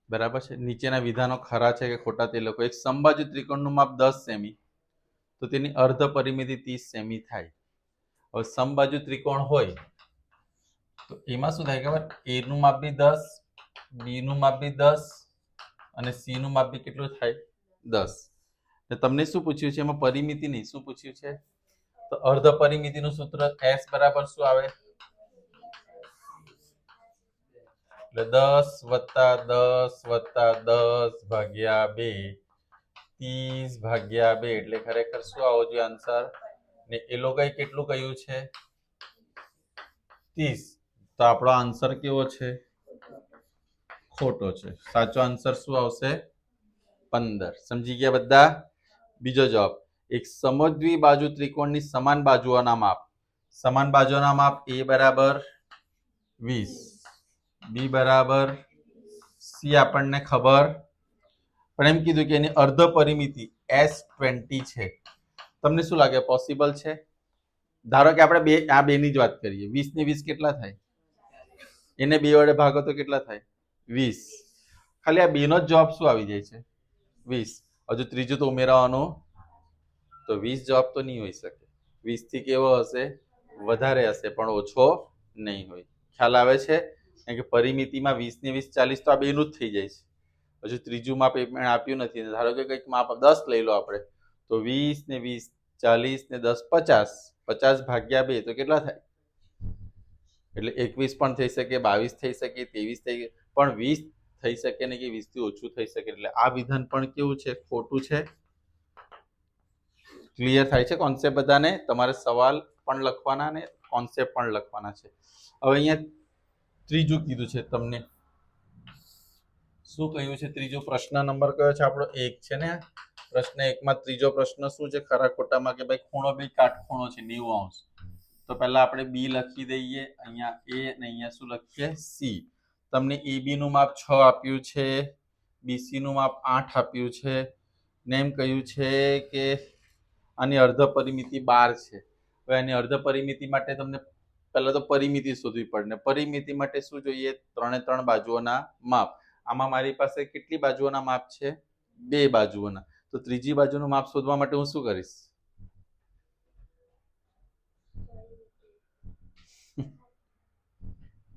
બરાબર છે. નીચેના વિધાનો ખરા છે કે ખોટા તે લખો. એક સમબાજુ ત્રિકોણનું માપ 10 સેમી તો તેની અર્ધ પરિમિતિ 30 સેમી થાય. હવે સમબાજુ ત્રિકોણ હોય તો એમાં શું થાય ખબર? એ નું માપ બી 10, બી નું માપ બી 10 અને સી નું માપ બી કેટલું થાય? 10. તમને શું પૂછ્યું છે? એમાં પરિમિતિ નહીં, શું પૂછ્યું છે? તો અર્ધ પરિમિતિનું સૂત્ર S બરાબર શું આવે? એટલે 10 વત્તા 10 વત્તા 10 ભાગ્યા 2, 30 ભાગ્યા 2 એટલે ખરેખર શું આવો જોઈએ આન્સર? ને એ લોકોએ કેટલું કહ્યું છે? 30. તો આપણો આન્સર કેવો છે? ખોટો છે. સાચો આન્સર શું આવશે? 15. સમજી ગયા બધા? બીજો જવાબ, એક સમદ્વિ બાજુ ત્રિકોણની સમાન બાજુઓના માપ. સમાન બાજુઓના માપ A બરાબર 20, B બરાબર C આપણને ખબર, પણ એમ કીધું કે એની અર્ધ પરિમિતિ S20 છે. તમને શું લાગે પોસિબલ છે? ધારો કે આપણે આ બે ની જ વાત કરીએ. 20 ને 20 કેટલા થાય? એને 2 વડે ભાગો તો કેટલા થાય? 20. ખાલી આ બે નો જ જવાબ શું આવી જાય છે? 20. હજુ ત્રીજું તો ઉમેરવાનું, તો 20 જવાબ તો નહીં હોઈ શકે. 20 થી કેવો હશે? વધારે હશે પણ ઓછો નહીં હોય. ખ્યાલ આવે છે? કારણ કે પરિમિતિમાં 20 ને 20 40 તો આ બેનું જ થઈ જાય છે. હજુ ત્રીજું માપ આપ્યું નથી. ધારો કે કંઈક માપ 10 લઈ લો આપણે, તો 20 ને 20 40 ને 10 50, 50 ભાગ્યા 2 તો કેટલા થાય? એટલે 21 પણ થઈ શકે, 22 થઈ શકે, 23 થઈ શકે, પણ 20 થઈ શકે ને કે 20 થી ઓછું થઈ શકે. એટલે આ વિધાન પણ કેવું છે? ખોટું છે. ક્લિયર થાય છે કોન્સેપ્ટ બધાને? તમારે સવાલ પણ લખવાના ને કોન્સેપ્ટ પણ લખવાના છે. હવે અહીંયા ત્રીજું કીધું છે તમને. શું કહ્યું છે ત્રીજો? પ્રશ્ન નંબર કયો છે આપણો? 1 છે ને. પ્રશ્ન 1 માં ત્રીજો પ્રશ્ન શું છે ખરા ખોટામાં? કે ભાઈ ખૂણો બી કાટખૂણો છે 90°. તો પહેલા આપણે બી લખી દઈએ, અહીંયા એ અને અહીંયા શું લખીએ? સી. તમને AB નું માપ 6 આપ્યું છે, BC નું માપ 8 આપ્યું છે ને એમ કહ્યું છે કે આની અર્ધ પરિમિતિ 12 છે. હવે આની અર્ધ પરિમિતિ માટે તમને પહેલા તો પરિમિતિ શોધવી પડે. પરિમિતિ માટે શું જોઈએ? 3 બાજુઓના માપ. આમાં મારી પાસે કેટલી બાજુઓના માપ છે? 2 બાજુઓના. તો ત્રીજી બાજુનું માપ શોધવા માટે હું શું કરીશ?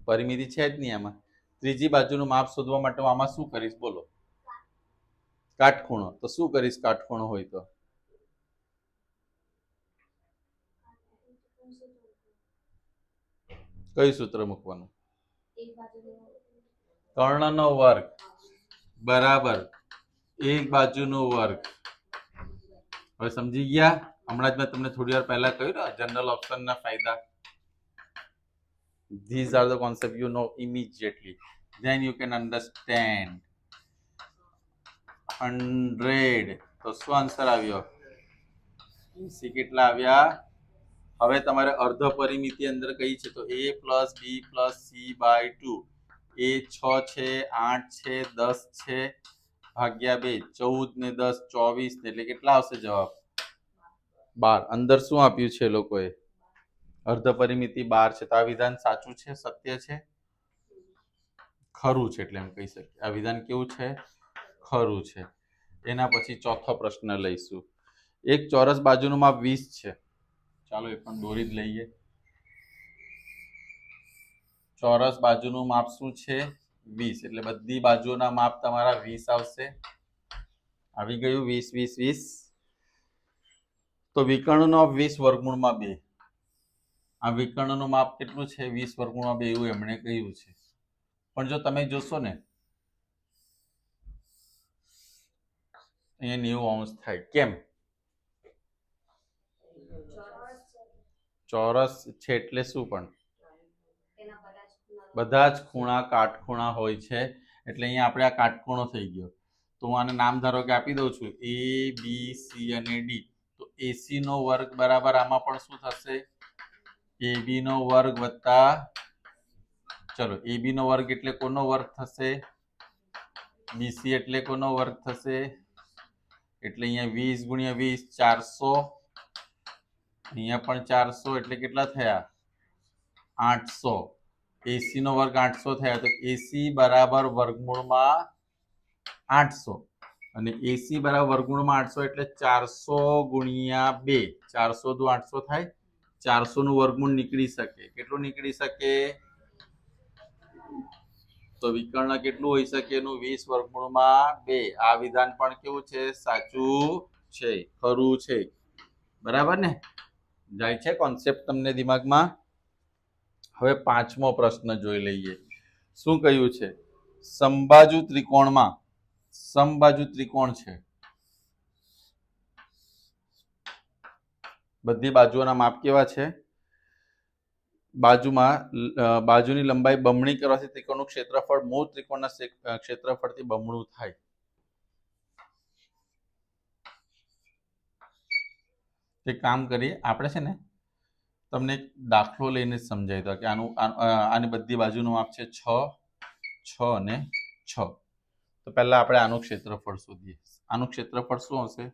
પરિમિતિ છે જ નહીં આમાં. ત્રીજી બાજુનું માપ શોધવા માટે આમાં શું કરીશ બોલો? કાટખૂણો. તો શું કરીશ કાટખૂણો હોય તો? કયું સૂત્ર મૂકવાનું? કર્ણનો વર્ગ બરાબર એક બાજુનો વર્ગ. હવે સમજી ગયા? હમણાં જ મેં તમને થોડી વાર પહેલા કહ્યું ને જનરલ ઓપ્શનના ફાયદા. These are the concepts you know immediately. Then you can understand. 100. તો શું આન્સર આવ્યો? સી કેટલા આવ્યા? હવે તમારે અર્ધ પરિમિતિ અંદર કઈ છે? તો A + B + C/2. એ 6 છે, 8 છે, 10 છે ભાગ્યા 2, 14 ને 10 24 ને એટલે કેટલા આવશે જવાબ? 12. અંદર શું આપ્યું છે લોકોએ? અર્ધ પરિમિતિ 12 છે. તો આ વિધાન સાચું છે, સત્ય છે, ખરું છે. એટલે એમ કહી શકીએ આ વિધાન કેવું છે? ખરું છે. એના પછી ચોથો પ્રશ્ન લઈશું. એક ચોરસ બાજુનું માપ 20 છે. ચાલો એ પણ દોરી જ લઈએ. ચોરસ બાજુનું માપ શું છે? 20. એટલે બધી બાજુના માપ તમારા 20 આવશે. આવી ગયું 20 20 20. તો વિકર્ણનું માપ 20 વર્ગમૂળમાં 2. આ વિકર્ણનું માપ કેટલું છે? 20 વર્ગમૂળમાં 2 એવું એમણે કહ્યું છે. પણ જો તમે જોશો ને અહીંયા 90° થાય. કેમ? ચોરસ છે એટલે શું? પણ બધા જ ખૂણા કાટખૂણા હોય છે. એટલે અહીંયા આપણે આ કાટખૂણો થઈ ગયો. તો હું આને નામ ધારો કે આપી દઉં છું ABC અને D. તો AC નો વર્ગ બરાબર આમાં પણ શું થશે? AB નો વર્ગ વત્તા, ચલો AB નો વર્ગ એટલે કોનો વર્ગ થશે? BC એટલે કોનો વર્ગ થશે? એટલે અહીંયા 20 × 20 400. અહીંયા પણ 400 એટલે કેટલા થયા? 800. AC નો વર્ગ 800 થયા. તો AC બરાબર વર્ગમૂળમાં 800 અને એસી બરાબર વર્ગમૂળમાં 800 એટલે 400 ગુણ્યા 2 400 દુ 800 થાય 400 નું વર્ગમૂળ નીકળી શકે કેટલું નીકળી શકે તો વિકર્ણ કેટલું હોઈ શકે એનું 20 વર્ગમૂળમાં 2 આ વિધાન પણ કેવું છે સાચું છે ખરું છે બરાબર ને જાય છે કોન્સેપ્ટ તમને દિમાગમાં હવે પાંચમો પ્રશ્ન જોઈ લઈએ શું કહ્યું છે સમબાજુ ત્રિકોણમાં સમબાજુ ત્રિકોણ છે બધી બાજુઓના માપ કેવા છે બાજુમાં બાજુની લંબાઈ બમણી કરવાથી ત્રિકોણનું ક્ષેત્રફળ મૂળ ત્રિકોણના ક્ષેત્રફળથી બમણું થાય તે કામ કરીએ આપણે છે ને તમને એક દાખલો લઈને સમજાવી દો કે આની બધી બાજુનું માપ છે 6 અને 6 તો પહેલા આપણે આનું ક્ષેત્રફળ શોધીએ આનું ક્ષેત્રફળ શું હશે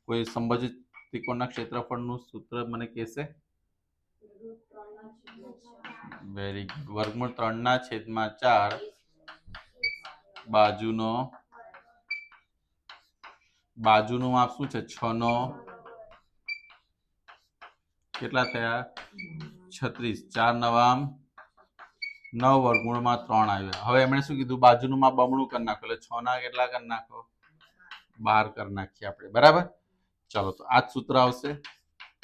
કોઈ સમબાજુ ત્રિકોણના ક્ષેત્રફળનું સૂત્ર મને કહેશે વેરી ગુડ વર્ગમૂળ 3/4 બાજુનું માપ શું છે 6 નો કેટલા થયા 36 4 નવામ 9 વર્ગમૂળમાં 3 આવ્યા હવે એમણે શું કીધું બાજુનું માપ બમણું કરી નાખો એટલે 6 ના કેટલા કરી નાખો 12 કરી નાખીએ આપણે બરાબર ચલો તો આ જ સૂત્ર આવશે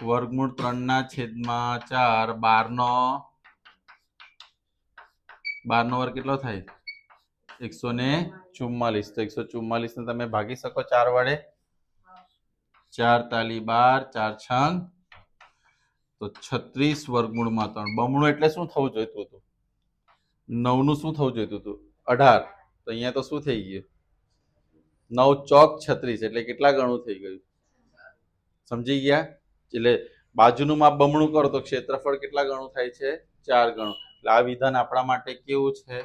વર્ગમૂળ 3/4 12 નો વર્ગ કેટલો થાય 144 તો 144 ને તમે ભાગી શકો 4 વડે 4 તાલી 12 4 છંગ તો 36 વર્ગમૂળમાં 3 બમણું એટલે શું થવું જોઈતું હતું 9 નું શું થવું જોઈતું હતું 18 તો અહીંયા તો શું થઈ ગયું 9 ચોક 36 એટલે કેટલા ગણું થઈ ગયું સમજી ગયા એટલે બાજુનું માપ બમણું કરો તો ક્ષેત્રફળ કેટલા ગણું થાય છે 4 ગણું એટલે આ વિધાન આપણા માટે કેવું છે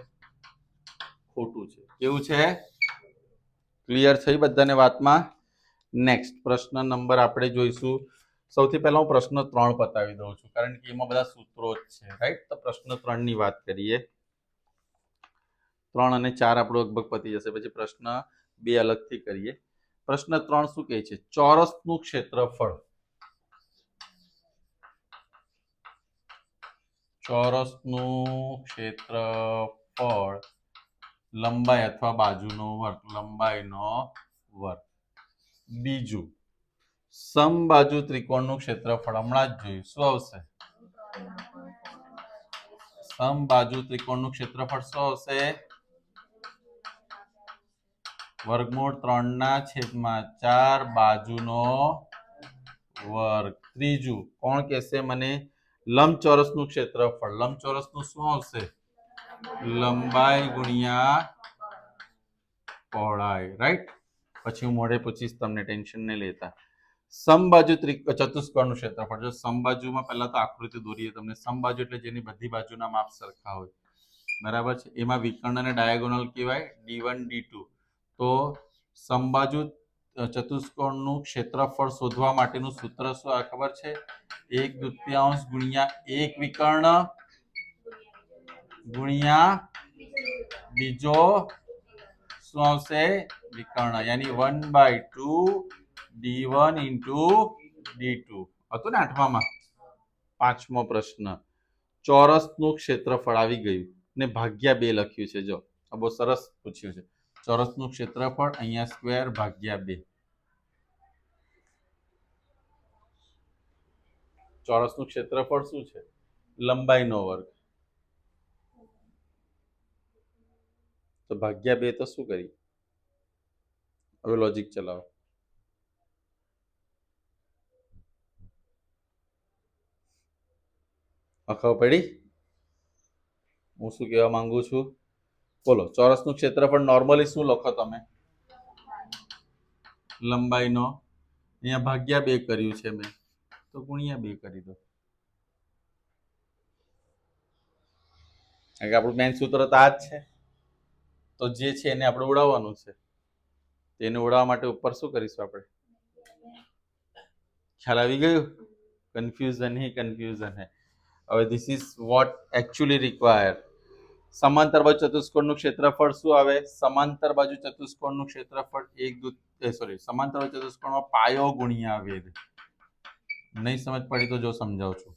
ખોટું છે કેવું છે ક્લિયર થઈ બધાને વાતમાં નેક્સ્ટ પ્રશ્ન નંબર આપણે જોઈશું સૌથી પહેલા હું પ્રશ્ન 3 બતાવી દઉં છું કારણ કે એમાં બધા સૂત્રો જ છે રાઈટ તો પ્રશ્ન 3 ની વાત કરીએ 3 અને 4 આપણો લગભગ પતી જશે પછી પ્રશ્ન 2 અલગથી કરીએ પ્રશ્ન 3 શું કહે છે ચોરસનું ક્ષેત્રફળ લંબાઈ અથવા બાજુનો વર્ગ લંબાઈનો વર્ગ બીજું સમબાજુ ત્રિકોણનું ક્ષેત્રફળ હમણાં જ જોયું શું આવશે સમબાજુ ત્રિકોણનું ક્ષેત્રફળ શું આવશે વર્ગમૂળ 3/4 બાજુનો વર્ગ ત્રીજું કોણ કહેશે મને લંબચોરસનું ક્ષેત્રફળ લંબચોરસનું શું આવશે લંબાઈ ગુણ્યા પહોળાઈ રાઈટ પછી હું મોઢે પૂછીશ તમને ટેન્શન નહીં લેતા સમબાજુ ચતુષ્કોણનું ક્ષેત્રફળ જો સમબાજુમાં પહેલા તો આકૃતિ દોરીએ તમને સમબાજુ એટલે જેની બધી બાજુના માપ સરખા હોય બરાબર છે એમાં વિકર્ણ અને ડાયાગોનલ કહેવાય D1 D2 તો સમબાજુ ચતુષ્કોણનું ક્ષેત્રફળ શોધવા માટેનું સૂત્ર શું આ ખબર છે 1/2 ગુણ્યા 1 વિકર્ણ ગુણ્યા બીજો શું આવશે વિકર્ણ યાની 1/2 D1 into D2 હતું ને આઠમામાં પાંચમો પ્રશ્ન ચોરસનું ક્ષેત્રફળ આવી ગયું ને ભાગ્યા 2 લખ્યું છે જો આ બહુ સરસ પૂછ્યું છે ચોરસનું ક્ષેત્રફળ અહીંયા સ્ક્વેર ભાગ્યા 2 ચોરસનું ક્ષેત્રફળ શું છે લંબાઈનો વર્ગ તો ભાગ્યા 2 તો શું કરી હવે લોજિક ચલાવો ખબર પડી હું શું કહેવા માંગુ છું બોલો ચોરસનું ક્ષેત્રફળ નોર્મલી શું લખો તમે લંબાઈનો અહીંયા ભાગ્યા 2 કર્યું છે મેં તો ગુણ્યા 2 કરી દો કારણ કે આપણું મેઇન સૂત્ર તો આ જ છે તો જે છે એને આપણે ઉડાવવાનું છે તેને ઉડાવવા માટે ઉપર શું કરીશું આપણે ખ્યાલ આવી ગયું કન્ફ્યુઝન હે હવે this is what actually require સમાંતર બાજુ ચતુષ્કોણનું ક્ષેત્રફળ શું આવે? સમાંતર બાજુ ચતુષ્કોણનું ક્ષેત્રફળ સમાંતર બાજુ ચતુષ્કોણમાં પાયો ગુણ્યા વેધ. નહીં સમજ પડી તો જો સમજાવું છું.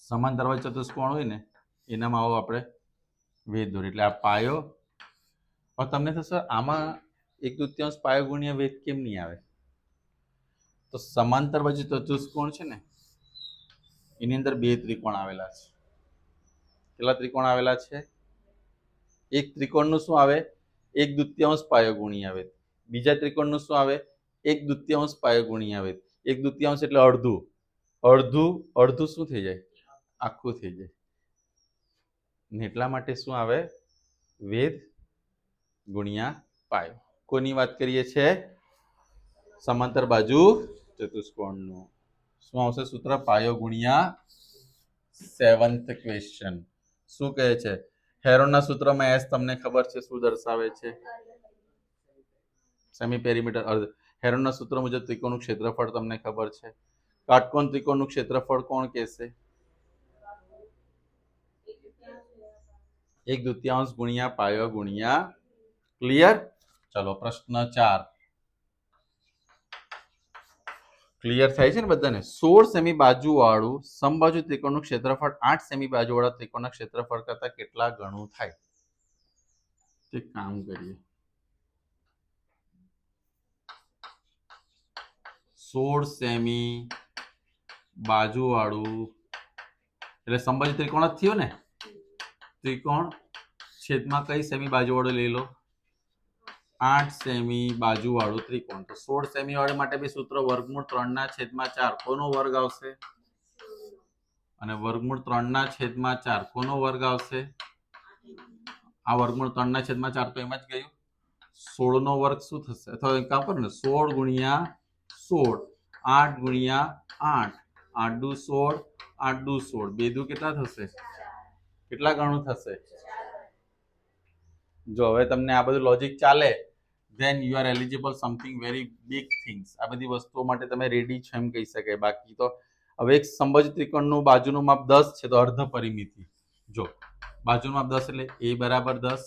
સમાંતર બાજુ ચતુષ્કોણ હોય ને એનામાં આવો આપણે વેધ દોરીએ એટલે આ પાયો. હવે તમને થશે આમાં 1/2 પાયો ગુણ્યા વેધ કેમ નહીં આવે? તો સમાંતર બાજુ ચતુષ્કોણ છે ને એની અંદર બે ત્રિકોણ આવેલા છે. કેટલા ત્રિકોણ આવેલા છે? એક ત્રિકોણનું શું આવે? 1/2 પાયો ગુણ્યા વેધ. બીજા ત્રિકોણનું શું આવે? 1/2 પાયો ગુણ્યા વેધ. 1/2 એટલે અડધું. અડધું શું થઈ જાય? આખું થઈ જાય. એટલા માટે શું આવે? વેધ ગુણ્યા પાયો. કોની વાત કરીએ છીએ? સમાંતર બાજુ ચતુષ્કોણનું. શું આવશે સૂત્ર? પાયો ગુણ્યા 7th ક્વેશ્ચન. શું કહે છે? હેરોનના સૂત્રમાં એસ તમને ખબર છે શું દર્શાવે છે? સેમી પેરીમીટર અર્ધ. હેરોનના સૂત્ર મુજબ ત્રિકોણનું ક્ષેત્રફળ તમને ખબર છે. કાટકોણ ત્રિકોણનું ક્ષેત્રફળ કોણ કહેશે? 1/2 ગુણ્યા પાયો ગુણ્યા. ક્લિયર? ચલો પ્રશ્ન 4. ક્લિયર થાય છે ને બધાને? 16 સેમી બાજુ વાળું સમબાજુ ત્રિકોણનું ક્ષેત્રફળ 8 સેમી બાજુ વાળા ત્રિકોણના ક્ષેત્રફળ કરતા કેટલા ગણું થાય? એક કામ કરીએ. 16 સેમી બાજુ વાળું એટલે સમબાજુ ત્રિકોણ જ થયો ને? ત્રિકોણ છેદમાં કઈ સેમી બાજુ વાળું લઈ લો? 8 સેમી બાજુ વાળું ત્રિકોણ. તો 16 સેમી વાળું માટે બી સૂત્ર વર્ગમૂળ 3/4. કોનો વર્ગ આવશે? અને વર્ગમૂળ 3/4 કોનો વર્ગ આવશે? આ વર્ગમૂળ 3/4 તો એમ જ ગયું. 16 નો વર્ગ શું થશે? અથવા એક કામ કરો ને 16 ગુણ્યા 16 8 ગુણ્યા 8 8 દુ 16 8 દુ 16 બે દુ કેટલા થશે? કેટલા ગણું થશે? જો હવે તમને આ બધું લોજિક ચાલે then you are eligible something very big things. આ બધી વસ્તુઓ માટે તમે રેડી છો એમ કહી શકાય. બાકી તો હવે એક સમબાજુ ત્રિકોણનું બાજુનું માપ 10 છે તો અર્ધ પરિમિતિ. જો બાજુનું માપ 10 એટલે a બરાબર 10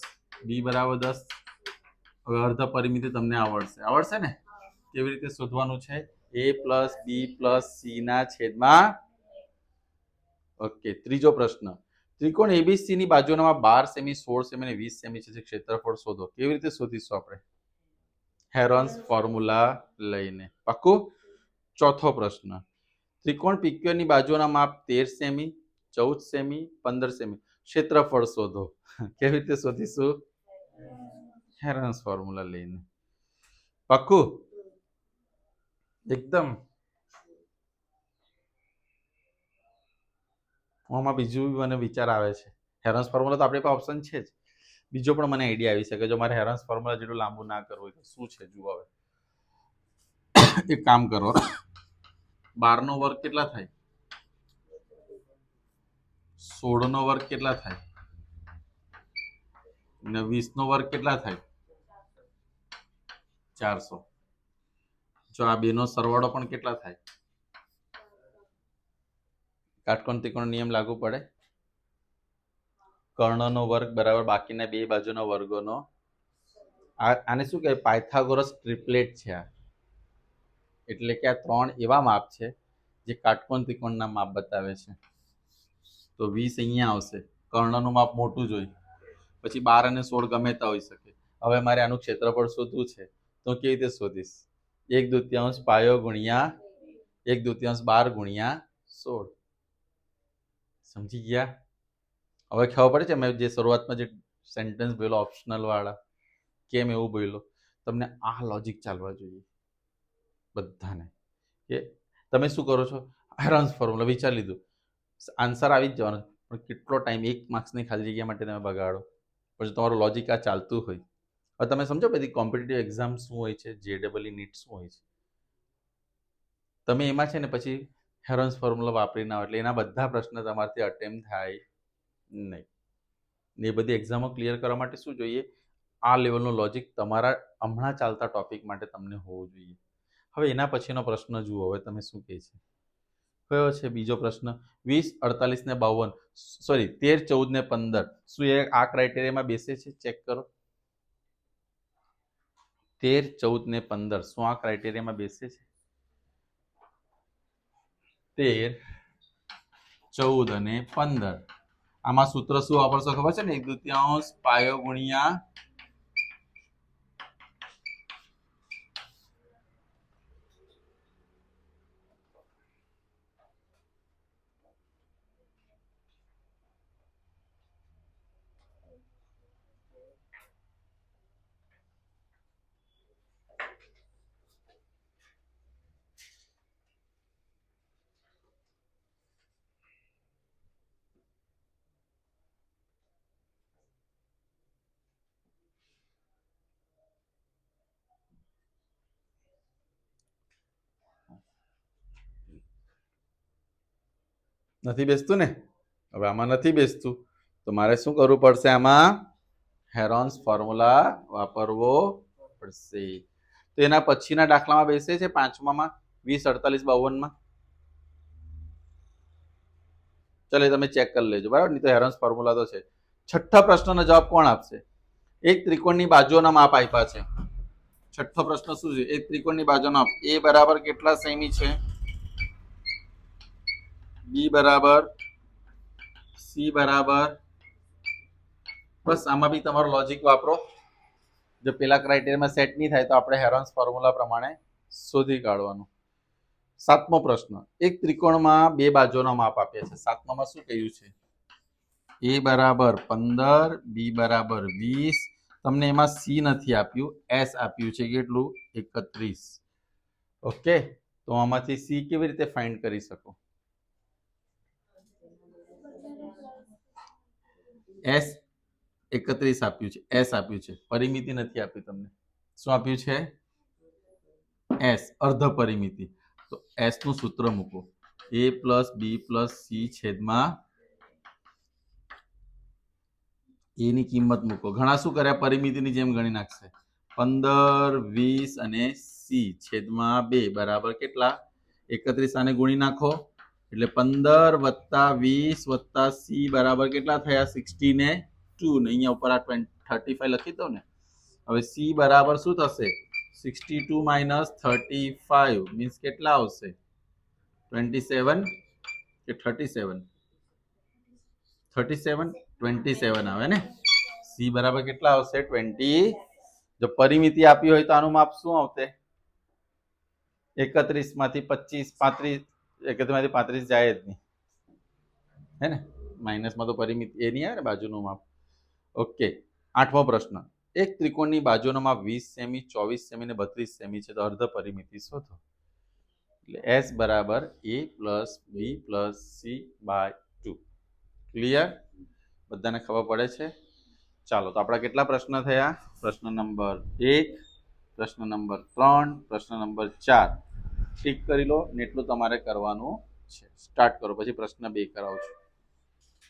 b બરાબર 10. હવે અર્ધ પરિમિતિ તમને આવડશે ને? કેવી રીતે શોધવાનું છે? a plus b plus c ના છેદમાં. ઓકે. ત્રીજો પ્રશ્ન. ત્રિકોણ એબીસી ની બાજુના 12 સેમી 16 સેમી અને 20 સેમી છે. ક્ષેત્રફળ શોધો. કેવી રીતે શોધીશું આપણે? હેરોન્સ ફોર્મ્યુલા લઈને. પાક્કું? ચોથો પ્રશ્ન. ત્રિકોણ પીક્યુઆર ની બાજુના માપ 13 સેમી 14 સેમી 15 સેમી. ક્ષેત્રફળ શોધો. કેવી રીતે શોધીશું? હેરોન્સ ફોર્મ્યુલા લઈને. પાક્કું? એકદમ. આમાં બીજું મને વિચાર આવે છે. હેરોન્સ ફોર્મ્યુલા તો આપણી પાસે ઓપ્શન છે જ. બીજો પણ મને આઈડિયા આવી શકે. જો મારે હેરોન્સ ફોર્મ્યુલા જેટલું લાંબુ ના કરવું હોય તો શું છે જુઓ. હવે એક કામ કરો. 12 નો વર્ગ કેટલા થાય? 16 નો વર્ગ કેટલા થાય? અને 20 નો વર્ગ કેટલા થાય? 400. જો આ બેનો સરવાળો પણ કેટલા થાય? કાટકોણ ત્રિકોણ નિયમ લાગુ પડે. કર્ણનો વર્ગ બરાબર બાકીના બે બાજુના વર્ગોનો. આને શું કહેવાય? પાયથાગોરસ ટ્રિપલેટ છે આ. એટલે કે આ ત્રણ એવા માપ છે જે કાટકોણ ત્રિકોણના માપ બતાવે છે. તો 20 અહીંયા આવશે. કર્ણનું માપ મોટું જોઈ. પછી 12 અને 16 ગમે તે હોઈ શકે. હવે મારે આનું ક્ષેત્રફળ શોધવું છે તો કેવી રીતે શોધીશ? 1/2 પાયો ગુણ્યા 1/2 12 ગુણ્યા 16. સમજી ગયા? હવે ખબર પડે છે મેં જે શરૂઆતમાં જે સેન્ટેન્સ બોલ્યો ઓપ્શનલ વાળા કેમ એવું બોલ્યો? તમને આ લોજિક ચાલવા જોઈએ બધાને. કે તમે શું કરો છો? હેરોન્સ ફોર્મ્યુલા વિચારી લીધું, આન્સર આવી જ જવાનો. પણ કેટલો ટાઈમ 1 માર્ક્સની ખાલી જગ્યા માટે તમે બગાડો? પછી તમારું લોજિક આ ચાલતું હોય. હવે તમે સમજો બધી કોમ્પિટિટિવ એક્ઝામ શું હોય છે, JEE નીટ શું હોય છે. તમે એમાં છે ને પછી હેરોન્સ ફોર્મ્યુલા વાપરી ના હોય એટલે એના બધા પ્રશ્ન તમારાથી અટેમ્પ થાય નહીં. એ બધી એક્ઝામો ક્લિયર કરવા માટે શું જોઈએ? આ લેવલનું લોજિક તમારા હમણાં ચાલતા ટોપિક માટે તમને હોવું જોઈએ. હવે એના પછીનો પ્રશ્ન જુઓ. હવે તમે શું કહે છે? કયો છે બીજો પ્રશ્ન? 20, 48 ને 52, સોરી 13, 14 ને 15, શું એ આ ક્રાઇટેરિયામાં બેસે છે? ચેક કરો. 13, 14 ને 15 શું આ ક્રાઇટેરિયામાં બેસે છે? 13, 14 અને 15. આમાં સૂત્ર શું વાપરશો ખબર છે ને? 1/2 પાયો ગુણ્યા નથી બેસતું ને? હવે આમાં નથી બેસતું તો મારે શું કરવું પડશે? આમાં હેરોન્સ ફોર્મ્યુલા વાપરવો પડશે. તો એના પછીના દાખલામાં બેસે છે, પાંચમામાં 20, 48, 52 માં. ચલો તમે ચેક કરી લેજો, બરાબર? નહીં તો હેરોન્સ ફોર્મ્યુલા તો છે. છઠ્ઠા પ્રશ્નનો જવાબ કોણ આપશે? એક ત્રિકોણની બાજુઓના માપ આપ્યા છે. છઠ્ઠો પ્રશ્ન શું છે? એક ત્રિકોણની બાજુના માપ એ બરાબર કેટલા સેમી છે? બી બરાબર, સી બરાબર. બસ આમાં બી તમારો લોજિક વાપરો. જો પેલા ક્રાઇટેરિયામાં સેટ નહીં થાય તો આપણે હેરોન્સ ફોર્મ્યુલા પ્રમાણે શોધી કાઢવાનું. સાતમો પ્રશ્ન, એક ત્રિકોણમાં બે બાજુનો માપ આપ્યા છે. સાતમામાં શું કહ્યું છે? એ બરાબર 15, બી બરાબર 20. તમને એમાં સી નથી આપ્યું, એસ આપ્યું છે. કેટલું? 31. ઓકે, તો આમાંથી સી કેવી રીતે ફાઇન્ડ કરી શકો? એસ 31 આપ્યું છે, એસ આપ્યું છે, પરિમિતિ નથી આપી તમને. શું આપ્યું છે? એસ, અર્ધ પરિમિતિ. તો એસ નું સૂત્ર મૂકો, a plus B plus C છેદમાં એ ની કિંમત મૂકો. ઘણા શું કર્યા? પરિમિતિની જેમ ગણી નાખશે. 15, 20 અને સી છેદમાં 2 બરાબર કેટલા? 31. આને ગુણી નાખો એટલે 15 વત્તા 20 વત્તા સી બરાબર કેટલા થયા? 62 ને અહીંયા ઉપર આ 35 લખી દો ને. હવે સી બરાબર શું થશે? 62 માઇનસ 35 મીન્સ કેટલા આવશે? 27 કે 37? 37, 27 આવે ને. સી બરાબર કેટલા આવશે? 20. જો પરિમિતિ આપી હોય તો આનું માપ શું આવશે? 31 માંથી 25, 35, 31 માંથી 35 જાય જ નહીં, હે ને? માઇનસમાં તો પરિમિતિ એ નહીં આવે ને બાજુનું માપ. ઓકે, આઠમો પ્રશ્ન, એક ત્રિકોણની બાજુનો માપ 20 સેમી, 24 સેમી ને 32 સેમી છે. તો અર્ધ પરિમિતિ શોધો. એટલે એસ બરાબર a plus B plus C by 2. Clear? બધાને ખબર પડે છે? ચાલો, તો આપણા કેટલા પ્રશ્ન થયા? પ્રશ્ન નંબર 1, પ્રશ્ન નંબર 3, પ્રશ્ન નંબર 4 ઠીક કરી લો ને એટલું તમારે કરવાનું છે. સ્ટાર્ટ કરો, પછી પ્રશ્ન 2 કરાવું છું.